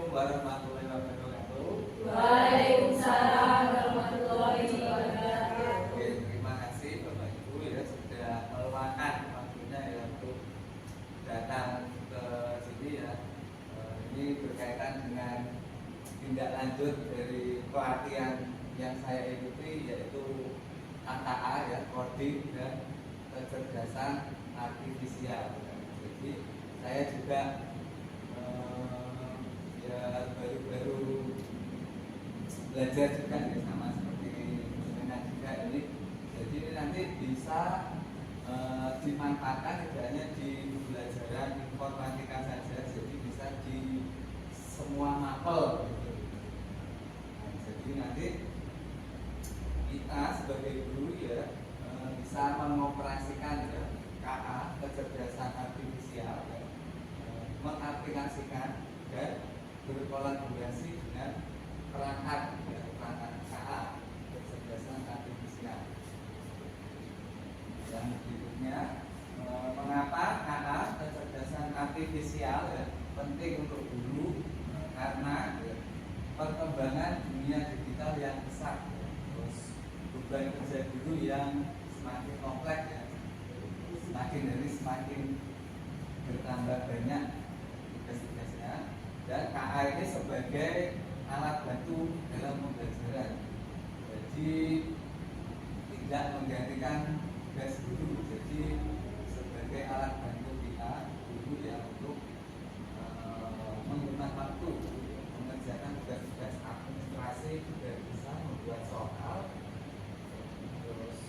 warahmatullahi wabarakatuh. Waalaikumsalam warahmatullahi wabarakatuh. Oke, terima kasih Bapak Ibu ya sudah meluangkan waktunya ya untuk datang ke sini ya. Ini berkaitan dengan tindak lanjut dari pelatihan yang saya ikuti, yaitu KKA ya, coding dan kecerdasan artifisial. Jadi saya juga ya baru-baru belajar juga ya, sama seperti dengan juga ini. Jadi ini nanti bisa dimanfaatkan tidak hanya di pembelajaran informatika saja, jadi bisa di semua mapel gitu. Nah, jadi nanti kita sebagai guru ya bisa mengoperasikan ya KA, kecerdasan artifisial ya, mengaplikasikan dan berkolaborasi dengan perangkat ya, perangkat KA, kecerdasan artifisial. Yang berikutnya, mengapa KA, kecerdasan artifisial ya, penting untuk guru? Karena ya, perkembangan dunia digital yang pesat ya, terus beban kerja guru yang semakin kompleks ya, semakin hari semakin bertambah banyak tugas-tugasnya, dan KA ini sebagai alat bantu dalam pembelajaran. Jadi tidak menggantikan tugas guru, jadi sebagai alat bantu kita guru ya untuk menggunakan waktu mengerjakan tugas-tugas administrasi, juga bisa membuat soal. Terus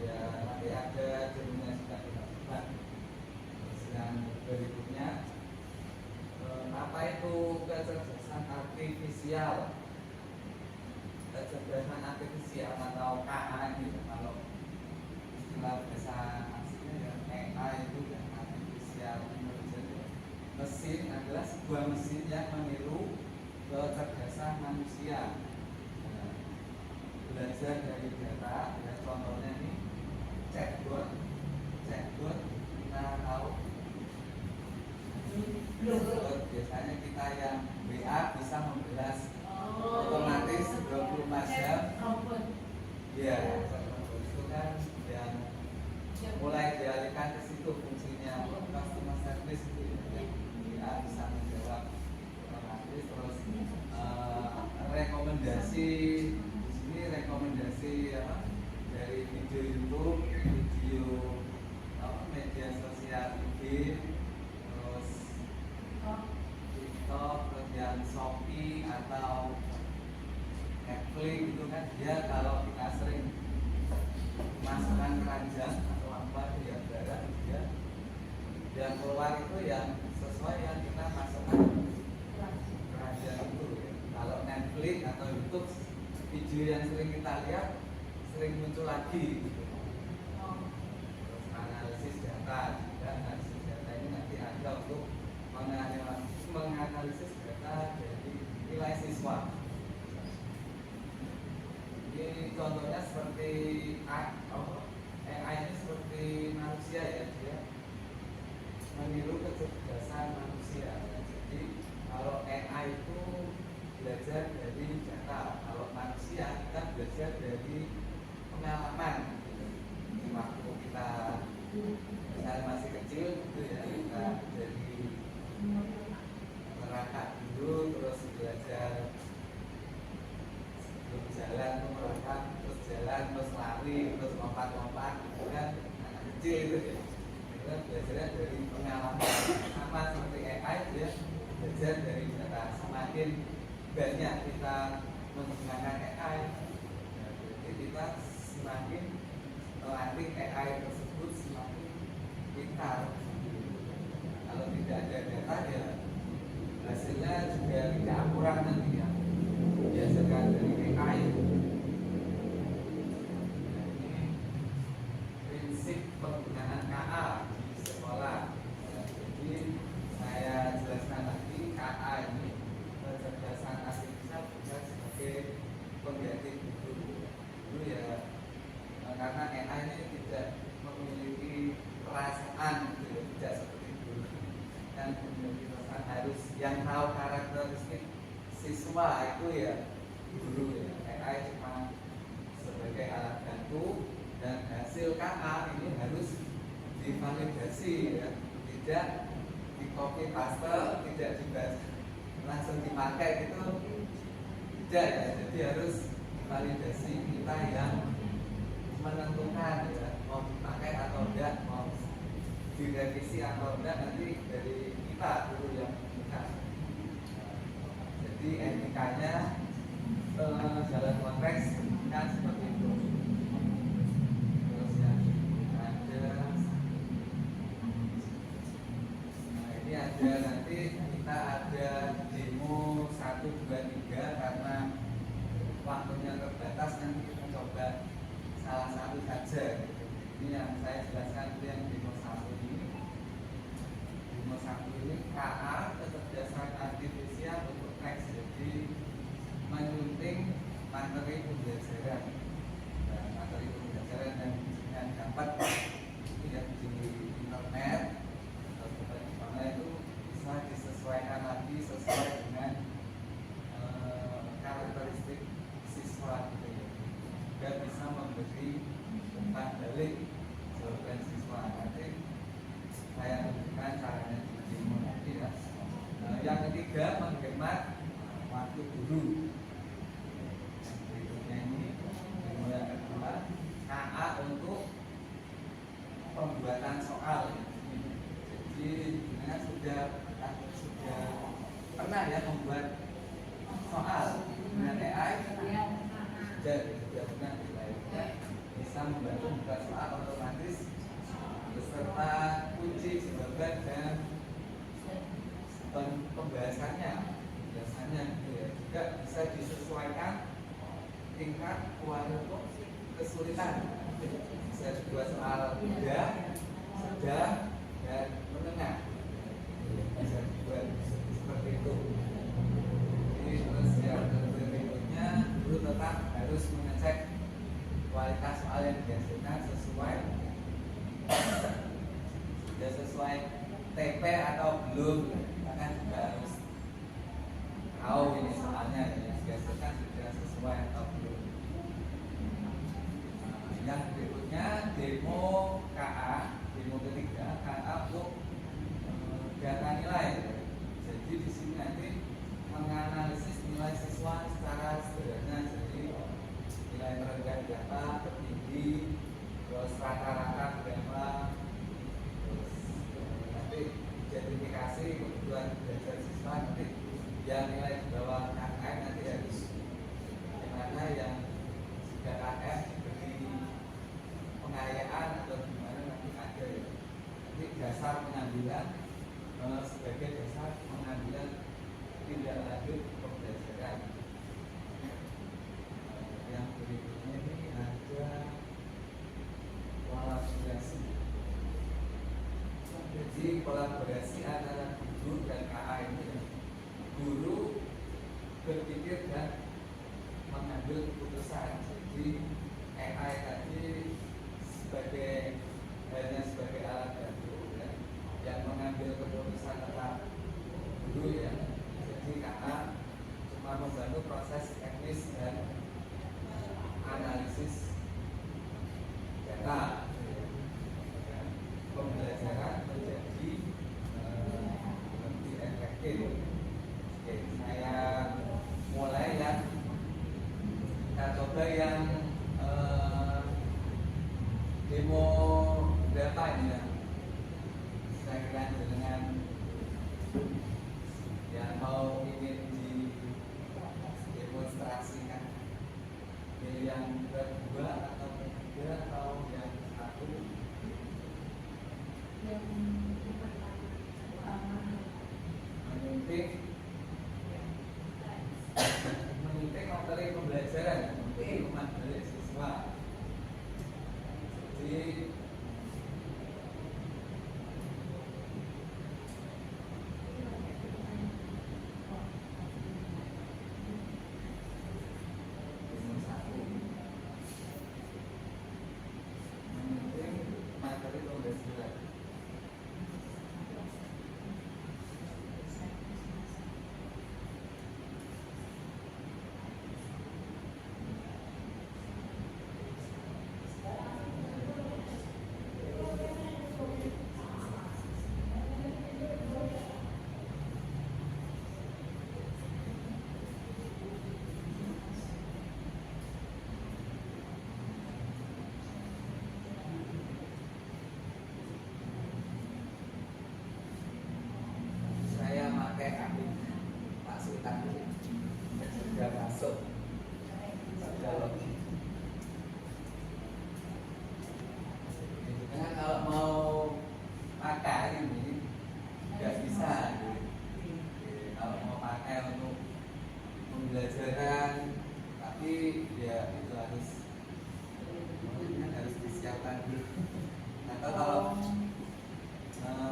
ya nanti ada jadinya sudah dilakukan. Yang berikutnya, apa itu kecerdasan artifisial? Kecerdasan artifisial atau KA ini kalau istilah bahasa aslinya ya AI itu ya, artificial intelligence ya. Mesin adalah sebuah mesin yang meniru kecerdasan manusia. Belajar dari data ya, contohnya ini chatbot kita tahu biasanya kita yang WA bisa membalas otomatis 24 jam. Ya, itu kan yang mulai dialihkan ke situ fungsinya customer service itu ya. WA bisa menjawab otomatis. Terus rekomendasi di sini rekomendasi apa, dari video YouTube, video media sosial IG, terus TikTok, terus yang Shopee atau Netflix itu kan dia kalau kita sering masukkan keranjang atau apa ya barang dia yang keluar itu yang sesuai yang kita masukkan keranjang itu ya. Kalau Netflix atau YouTube video yang sering kita lihat sering muncul lagi gitu. Terus analisis data, dan analisis data ini nanti ada untuk menganalisis data dari nilai siswa. Ini contohnya seperti AI ini seperti manusia ya, dia meniru kecerdasan manusia. Jadi kalau AI itu belajar dari data, kalau manusia kita belajar dari pengalaman. Di waktu kita masih kecil gitu ya, kita dari merangkak dulu, terus belajar jalan, merangkak, terus jalan, terus lari, terus lompat-lompat, gitu kan anak kecil itu ya. Itu kan belajarnya dari pengalaman. Sama seperti AI ya, belajar dari data. Semakin banyak kita menggunakan AI, jadi kita semakin melatih AI tersebut semakin pintar. Kalau tidak ada data ya hasilnya juga tidak akurat nanti ya. Biasakan dari AI. Nah, ini prinsip penggunaan KA di sekolah. Jadi saya jelaskan lagi, KA ini kecerdasan artifisial juga sebagai pengganti guru. Dulu ya karena AI ini tidak memiliki perasaan gitu, tidak seperti guru. Dan memiliki perasaan harus yang yang tahu karakteristik siswa itu ya guru ya. AI cuma sebagai alat bantu dan hasil KA ini harus divalidasi ya, tidak di copy paste, tidak juga langsung dipakai gitu, tidak ya. Jadi harus validasi, kita yang menentukan ya, mau dipakai atau tidak, mau direvisi atau tidak, nanti dari kita dulu yang menentukan. Jadi etikanya dalam konteks kan seperti itu. Terus yang ada, nah ini ada nanti kita ada demo 1, 2, 3 karena waktunya terbatas, nanti kita coba salah satu saja. Ini yang saya jelaskan itu yang demo 1 ini. Demo 1 ini KA kecerdasan artifisial untuk teks, jadi menyunting materi pembelajaran, dan dapat tidak di internet atau di mana itu bisa disesuaikan lagi sesuai dengan karakteristik siswa gitu ya. Juga bisa memberi umpan balik jawaban siswa. Nanti saya tunjukkan caranya di demo nanti ya. Yang ketiga, menghemat waktu guru. Berikutnya ini demo yang kedua, KA untuk pembuatan soal. Jadi dengan sudah pernah ya membuat soal dengan AI, sudah pernah dilakukan, bisa membantu membuat soal otomatis beserta kunci jawaban dan pembahasannya gitu ya. Juga bisa disesuaikan tingkat kesulitan, bisa dibuat soal mudah, sedang, dan menengah, bisa dibuat seperti itu. Jadi terus yang berikutnya, guru tetap harus mengecek kualitas soal yang dihasilkan sesuai TP atau belum. Kita kan juga harus tahu ini soalnya yang dihasilkan sudah sesuai atau belum. Yang berikutnya demo KA, demo ketiga KA untuk data nilai. Jadi di sini nanti menganalisis nilai siswa secara sederhana. Jadi nilai terendah berapa, tertinggi, terus rata-rata berapa, terus nanti identifikasi kebutuhan belajar siswa, nanti yang nilai di bawah KKM nanti harus gimana, yang sudah KKM diberi pengayaan atau gimana nanti ada ya. Nanti dasar pengambilan sebagai dasar pengambilan tindak lanjut pembelajaran. Yang berikutnya ini ada kolaborasi. Jadi kolaborasi antara guru dan KA ini, guru berpikir dan mengambil keputusan. Jadi AI tadi hanya sebagai alat bantu ya, yang mengambil keputusan tetap guru ya. Jadi KA cuma membantu proses teknis dan analisis data. Pembelajaran menjadi lebih efektif. Oke, saya mulai ya. Kita coba yang demo berapa ini ya? Saya kira dengan yang mau ingin didemonstrasikan, yang kedua atau ketiga atau yang satu? Yang pertama menyunting materi pembelajaran, menyunting materi siswa. Jadi materi pembelajaran. dipakai untuk pembelajaran, tapi ya itu harus disiapkan dulu. Atau kalau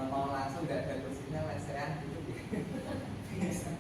mau langsung nggak ada kursinya lesehan gitu bisa.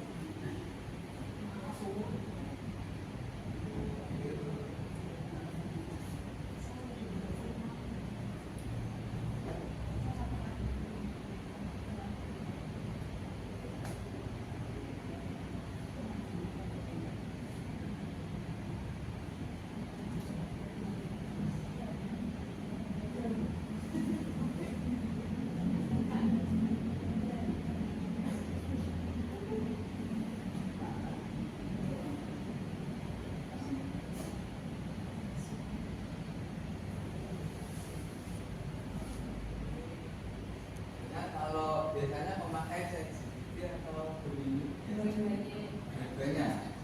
Kalau biasanya memakai ChatGPT atau Gemini, dua-duanya.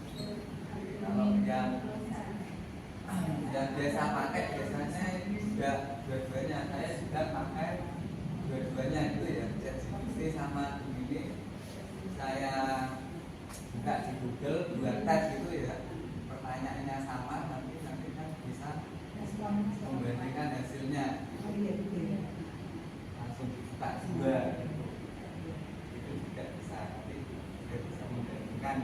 Kalau yang biasa pakai biasanya juga dua-duanya. Saya juga pakai dua-duanya itu ya, ChatGPT sama Gemini. Saya buka di Google, buat tes gitu ya, pertanyaannya sama, nanti kan bisa membandingkan hasilnya. Langsung dibuka dua, itu juga bisa, tapi tidak bisa membandingkan.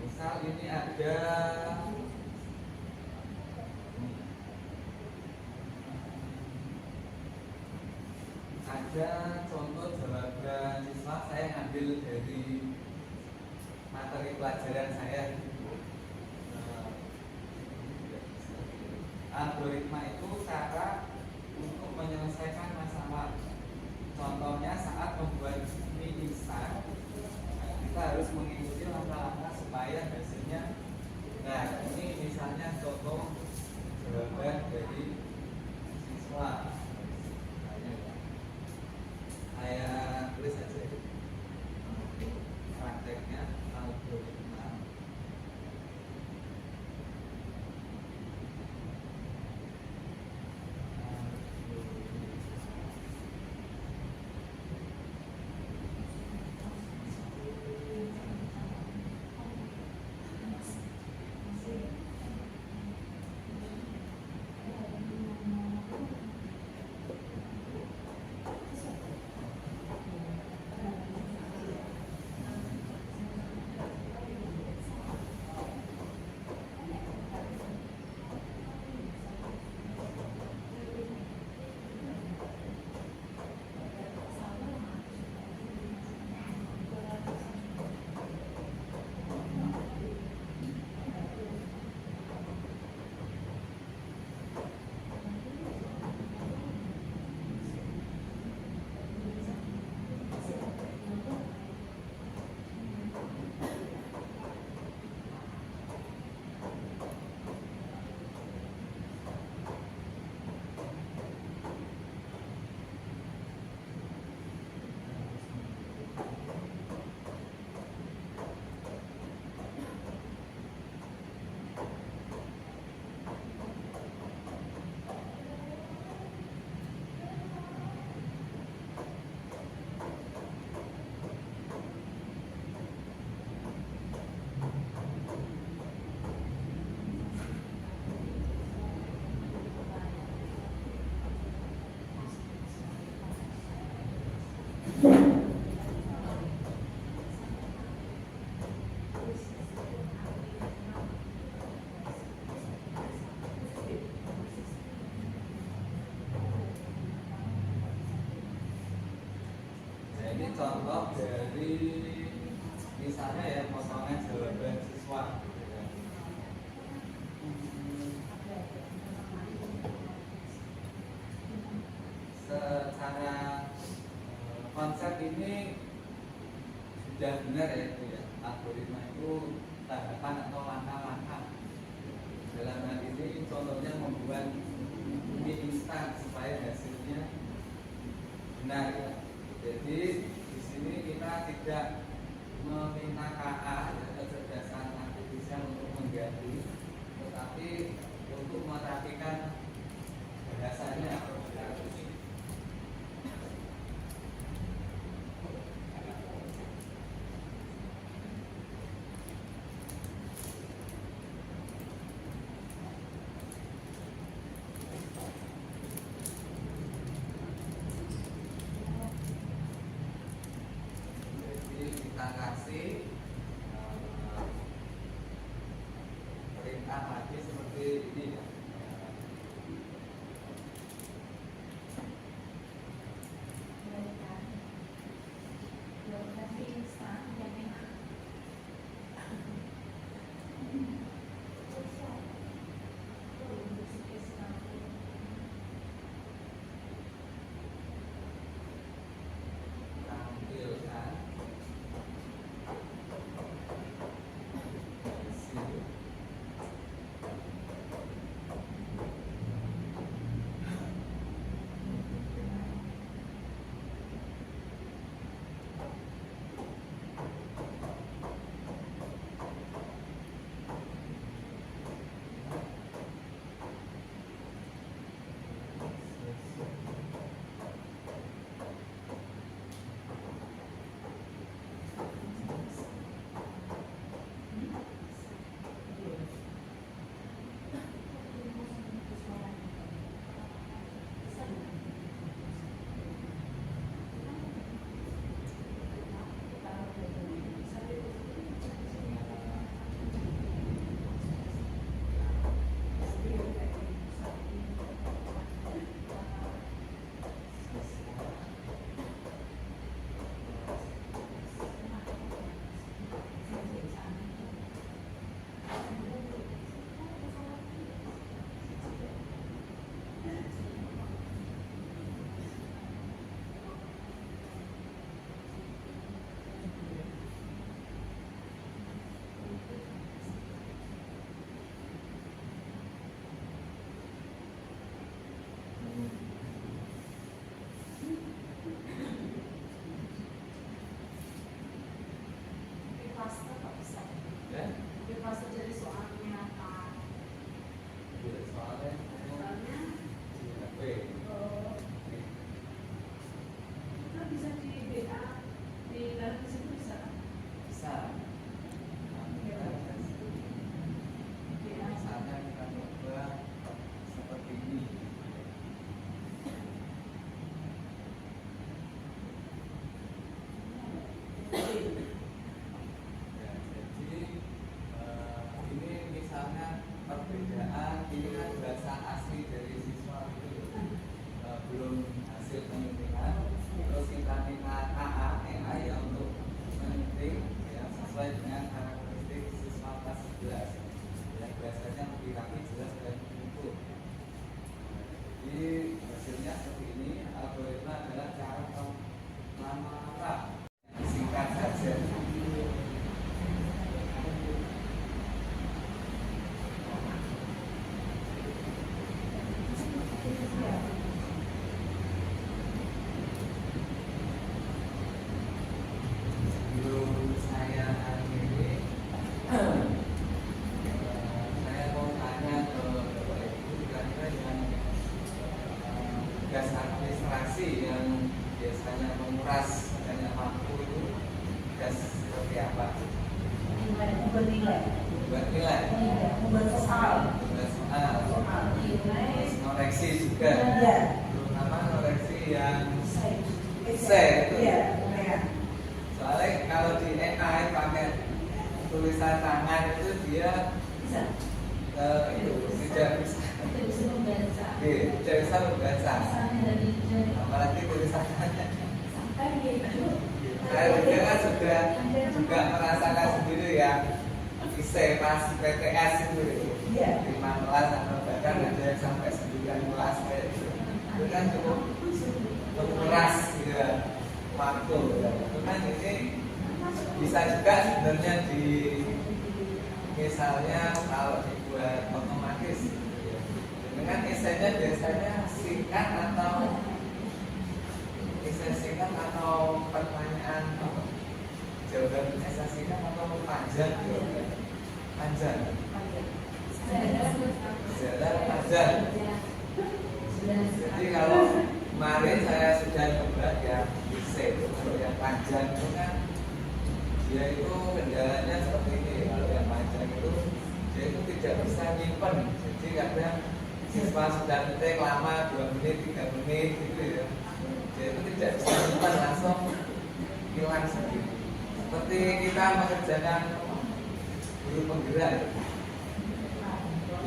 Misal ini ada contoh jawaban siswa, saya ngambil dari materi pelajaran saya. Algoritma itu cara untuk menyelesaikan masalah. Contohnya saat membuat mie instan, kita harus mengikuti langkah-langkah supaya hasilnya. Nah, ini misalnya contoh jawaban dari siswa. Saya tulis aja prakteknya algoritma. Ini contoh dari misalnya ya potongan jawaban siswa. Secara konsep ini sudah benar ya itu ya, algoritma itu tahapan atau langkah-langkah. Dalam hal ini contohnya membuat mie instan supaya hasilnya benar ya. Jadi di sini kita tidak meminta KA ya, kecerdasan artifisial untuk mengganti, tetapi untuk merapikan tugas administrasi yang biasanya menguras banyak waktu itu tugas seperti apa? Membuat nilai. Buat nilai, Membuat soal. tugas soal, Nilai. terus ngoreksi juga, Iya. terutama ngoreksi yang C itu. Iya. Soalnya kalau di AI pakai tulisan tangan itu dia Bisa. itu tidak bisa Kita bisa membaca. tidak bisa membaca, Misalnya dari apalagi tulisannya. sampai gitu. Dia kan sudah juga merasakan sendiri ya isi pas PTS itu Iya. 15 atau bahkan ada yang sampai 19 kayak gitu. Itu kan cukup menguras gitu ya, waktu ya. Itu kan ini bisa juga sebenarnya di misalnya kalau dibuat otomatis gitu ya. Dengan esainya biasanya singkat atau esai singkat atau pertanyaan apa? Jawaban esai singkat atau panjang gitu. Panjang. Sejarah panjang. Jadi kalau kemarin saya sudah coba ya esai itu kalau yang panjang itu kan dia itu kendalanya seperti ini. Kalau yang panjang itu dia itu tidak bisa nyimpen. Jadi kadang siswa sudah ngetik lama 2 menit 3 menit gitu ya. Dia itu tidak bisa nyimpen, langsung hilang sendiri. Seperti kita mengerjakan guru penggerak ya.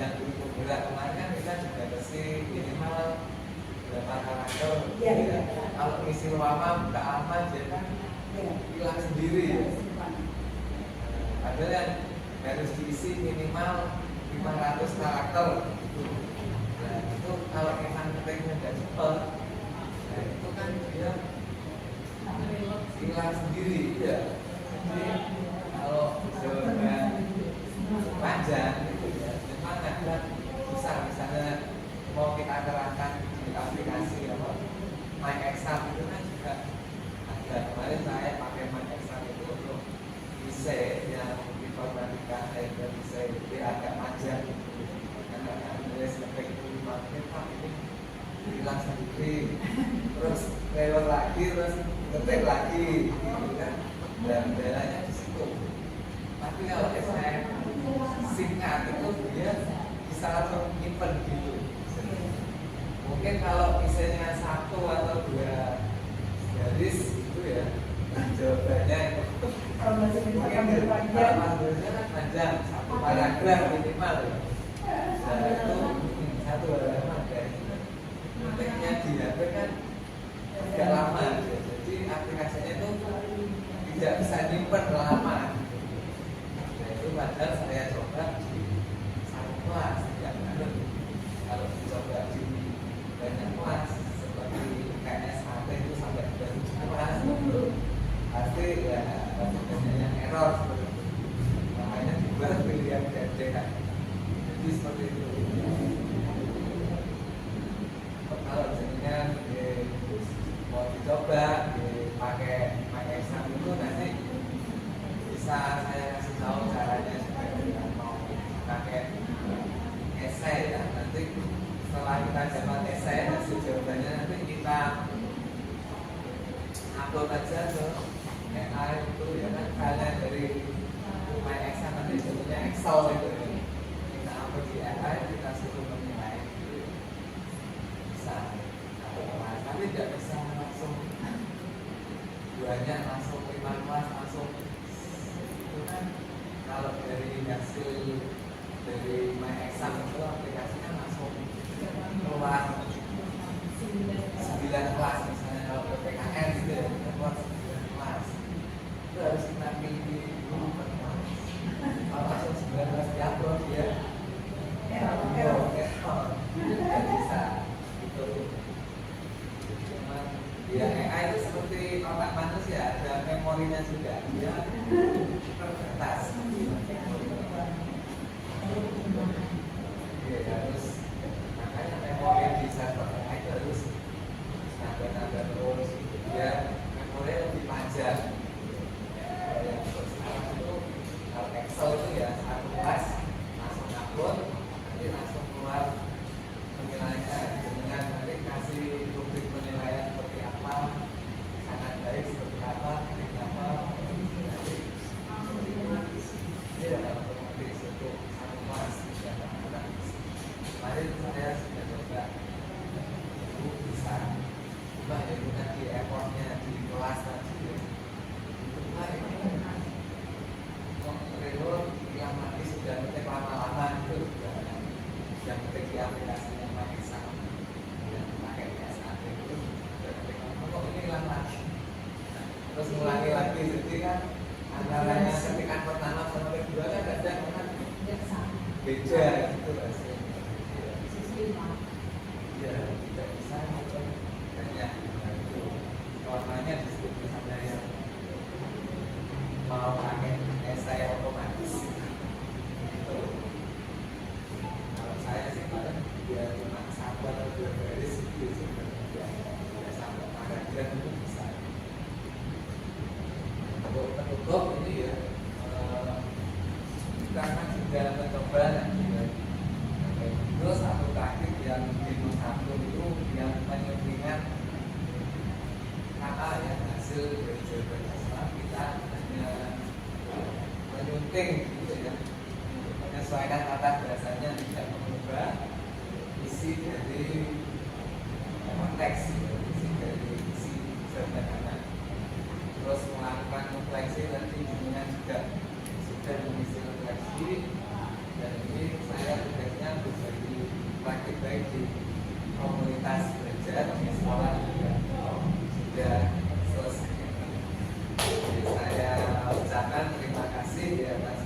Yang guru penggerak kemarin kan kita juga kasih minimal berapa karakter. Iya, iya. Kalau isi lama buka aman dia kan hilang sendiri ya. Ada yang harus diisi minimal 500 karakter gitu. Nah itu kalau memang ketiknya nggak cepat, nah itu kan dia hilang sendiri ya. Jadi kalau jawaban panjang gitu ya, memang ada susah. Misalnya mau kita terangkan di aplikasi apa My Exam itu kan juga ada. Kemarin saya pakai My Exam itu untuk esai yang informatika dan esai jadi agak panjang gitu. Karena nulis sampai 5 menit Pak, ini hilang sendiri, terus lewat lagi, terus ngetik lagi gitu kan. Dan bedanya di situ. Tapi kalau esai singkat itu dia bisa langsung nyimpen gitu. Mungkin kalau esainya 1 atau 2 garis itu ya jawabannya itu mungkin paragrafnya kan panjang, 1 paragraf minimal ya. Nah itu 1 halaman kayak gitu. Ngetiknya di HP kan agak lama ya. Jadi aplikasinya itu tidak bisa nyimpen lama. Nah itu padahal saya coba di 1 kelas tidak benar. Kalau dicoba di banyak kelas seperti KSHT itu sampai 27 kelas pasti ya banyak error seperti itu. Makanya dibuat pilihan gede kan. Jadi seperti itu. Kalau jaringan mau dicoba dipakai exam itu nanti bisa saya kasih tahu caranya supaya mau pakai esai ya. Nanti setelah kita dapat esai hasil jawabannya nanti kita upload aja ke AI itu ya kan, karena dari My Exam nanti jadinya Excel itu ya. Kita upload di AI, kita suruh menilai bisa tapi tidak bisa langsung banyak langsung 5 kelas langsung itu kan. Kalau dari hasil dari My Exam itu aplikasinya langsung keluar 9 kelas misalnya. Kalau PPKN gitu ya keluar 9 kelas itu harus kita pilih dulu per kelas. Kalau langsung 9 kelas diupload ya tidak bisa gitu. Ya AI itu seperti otak manusia, ada memorinya juga, dia terbatas. Ya harus, makanya memori di server AI itu harus nambah terus, biar memori lebih panjang. Ya, terus itu kalau Excel itu ya 1 kelas langsung upload, nanti langsung keluar penilaiannya dengan nanti kasih coba ibu bisa coba ya itu tadi effortnya di kelas tadi ya. Nah ini kok Reno yang mati sudah ngetik lama-lama itu yang ngetik di aplikasinya pakai sama yang pakai SAP itu sudah ngetik lama kok ini hilang lagi. Terus ngulangi lagi jadi kan antaranya ketikan pertama sama kedua kan kadang kan beda gitu hasilnya. Ya tidak bisa macam banyak itu warnanya disebut misalnya yang mau pakai esai otomatis itu. Kalau saya sih paling dia cuma satu atau dua garis gitu sebenarnya tidak sampai paragraf itu bisa. Untuk penutup ini ya karena juga mencoba terus satu praktik yang di satu itu yang menyuntingan kata yang hasil dari jawaban kita hanya menyunting gitu ya, menyesuaikan kata bahasanya, tidak mengubah isi dari konteks, isi dari isi sederhana. Terus melakukan refleksi nanti jadinya juga sudah mengisi refleksi, dan ini saya tugasnya berbagi praktik baik di komunitas belajar di sekolah juga sudah selesai. Jadi saya ucapkan terima kasih di atas